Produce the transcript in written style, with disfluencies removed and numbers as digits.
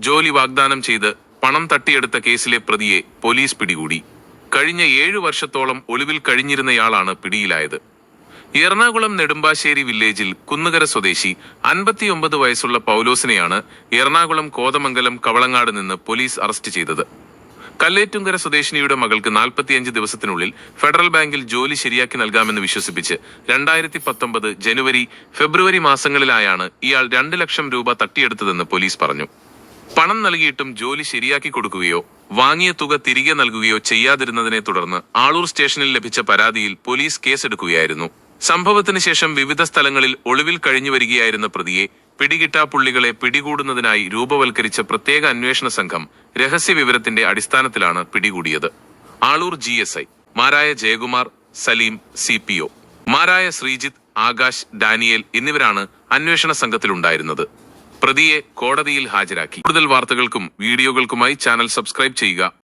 ജോലി വാഗ്ദാനം ചെയ്ത് പണം തട്ടിയെടുത്ത കേസിലെ പ്രതിയെ പോലീസ് പിടികൂടി. കഴിഞ്ഞ 7 വർഷത്തോളം ഒളിവിൽ കഴിഞ്ഞിരുന്നയാളാണ് പിടിയിലായത്. എറണാകുളം നെടുമ്പാശ്ശേരി വില്ലേജിൽ കുന്നുകര സ്വദേശി 59 വയസ്സുള്ള പൗലോസിനെയാണ് എറണാകുളം കോതമംഗലം കവളങ്ങാട് നിന്ന് പോലീസ് അറസ്റ്റ് ചെയ്തത്. കല്ലേറ്റുങ്കര സ്വദേശിനിയുടെ മകൾക്ക് 45 ദിവസത്തിനുള്ളിൽ ഫെഡറൽ ബാങ്കിൽ ജോലി ശരിയാക്കി നൽകാമെന്ന് വിശ്വസിപ്പിച്ച് 2019 ജനുവരി, ഫെബ്രുവരി മാസങ്ങളിലായാണ് ഇയാൾ 2 ലക്ഷം രൂപ തട്ടിയെടുത്തതെന്ന് പോലീസ് പറഞ്ഞു. പണം നൽകിയിട്ടും ജോലി ശരിയാക്കി കൊടുക്കുകയോ വാങ്ങിയ തുക തിരികെ നൽകുകയോ ചെയ്യാതിരുന്നതിനെ തുടർന്ന് ആളൂർ സ്റ്റേഷനിൽ ലഭിച്ച പരാതിയിൽ പോലീസ് കേസെടുക്കുകയായിരുന്നു. സംഭവത്തിന് ശേഷം വിവിധ സ്ഥലങ്ങളിൽ ഒളിവിൽ കഴിഞ്ഞുവരികയായിരുന്ന പ്രതിയെ പിടികിട്ടാപ്പുള്ളികളെ പിടികൂടുന്നതിനായി രൂപവൽക്കരിച്ച പ്രത്യേക അന്വേഷണ സംഘം രഹസ്യവിവരത്തിന്റെ അടിസ്ഥാനത്തിലാണ് പിടികൂടിയത്. ആളൂർ GSI മാരായ ജയകുമാർ, സലീം, CPO മാരായ ശ്രീജിത്ത്, ആകാശ്, ഡാനിയേൽ എന്നിവരാണ് അന്വേഷണ സംഘത്തിലുണ്ടായിരുന്നത്. പ്രതിയെ കോടതിയിൽ ഹാജരാക്കി. കൂടുതൽ വാർത്തകൾക്കും വീഡിയോകൾക്കുമായി ചാനൽ സബ്സ്ക്രൈബ് ചെയ്യുക.